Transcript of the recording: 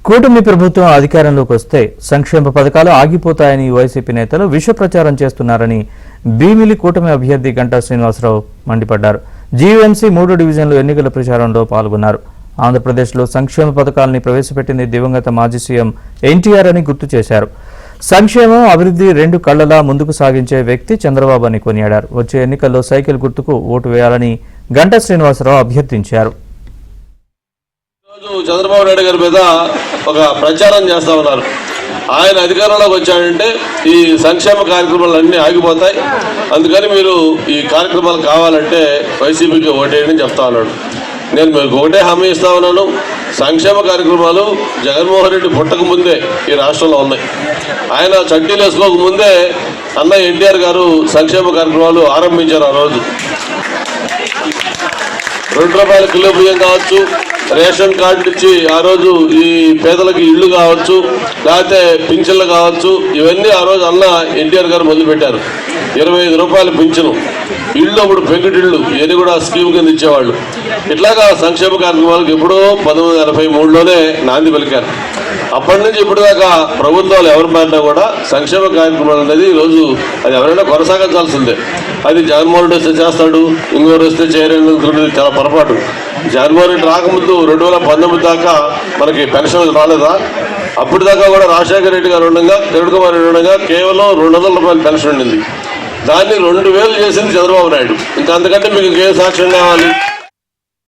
కూటమి ప్రభుత్వం అధికారంలోకి వస్తే సంక్షేమ పథకాలు ఆగిపోతాయని వైసీపీ నేతలు విష ప్రచారం చేస్తున్నారని భీమిలి కూటమి అభ్యర్థి గంటా శ్రీనివాసరావు మండిపడ్డారు. జీవీఎంసీ 3 డివిజన్లు ఎన్నికల ప్రచారంలో పాల్గొన్నారు. ఆంధ్రప్రదేశ్లో సంక్షేమ పథకాలని ప్రవేశపెట్టింది దివంగత మాజీ సీఎం ఎన్టీఆర్ అని గుర్తు చేశారు. సంక్షేమం అభివృద్ధి 2 కళ్లలా ముందుకు సాగించే వ్యక్తి చంద్రబాబు అని కొనియాడారు. వచ్చే ఎన్నికల్లో సైకిల్ గుర్తుకు ఓటు వేయాలని గంటా శ్రీనివాసరావు అభ్యర్థించారు. చంద్రబాబు నాయుడు గారి మీద ఒక ప్రచారం చేస్తా ఉన్నారు. ఆయన అధికారంలోకి వచ్చాడంటే ఈ సంక్షేమ కార్యక్రమాలు అన్నీ ఆగిపోతాయి, అందుకని మీరు ఈ కార్యక్రమాలు కావాలంటే వైసీపీకి ఓటేయని చెప్తా ఉన్నాడు. నేను మీకు ఒకటే హామీ ఇస్తా ఉన్నాను, సంక్షేమ కార్యక్రమాలు జగన్మోహన్ రెడ్డి పుట్టక ముందే ఈ రాష్ట్రంలో ఉన్నాయి. ఆయన చట్టీలు వేసుకోక ముందే అన్న ఎన్టీఆర్ గారు సంక్షేమ కార్యక్రమాలు ఆరంభించారు. ఆ రోజు 2 రూపాయల కిలో బియ్యం కావచ్చు, రేషన్ కార్డు ఇచ్చి ఆ రోజు ఈ పేదలకు ఇళ్ళు కావచ్చు, లేకపోతే పింఛన్లు కావచ్చు, ఇవన్నీ ఆ రోజు అన్న ఎన్టీఆర్ గారు మొదలుపెట్టారు. 25 రూపాయలు పింఛను, ఇళ్ళు అప్పుడు పెంకుటిళ్ళు, ఇవన్నీ కూడా స్కీమ్ కింద ఇచ్చేవాళ్ళు. ఇట్లాగా సంక్షేమ కార్యక్రమాలకు ఎప్పుడో 1983లోనే నాంది పలికారు. అప్పటి నుంచి ఇప్పటిదాకా ప్రభుత్వాలు ఎవరు మారినా కూడా సంక్షేమ కార్యక్రమాలు అనేది ఈరోజు అది ఎవరైనా కొనసాగించాల్సిందే. అది జగన్మోహన్ రెడ్డి వస్తే చేస్తాడు, ఇంకోటి వస్తే చేయరని చాలా పొరపాటు. జగన్మోహన్ రెడ్డి రాకముందు 2019 దాకా మనకి పెన్షన్లు రాలేదా? అప్పటిదాకా కూడా రాజశేఖర రెడ్డి గారు ఉండగా, కిరణ్ కుమార్ రెడ్డి ఉండగా కేవలం 200 రూపాయల పెన్షన్ ఉండింది. దాన్ని 2000 చేసింది చంద్రబాబు నాయుడు. ఇంకా అంతకంటే మీకు ఇంకేం సాక్ష్యం కావాలి?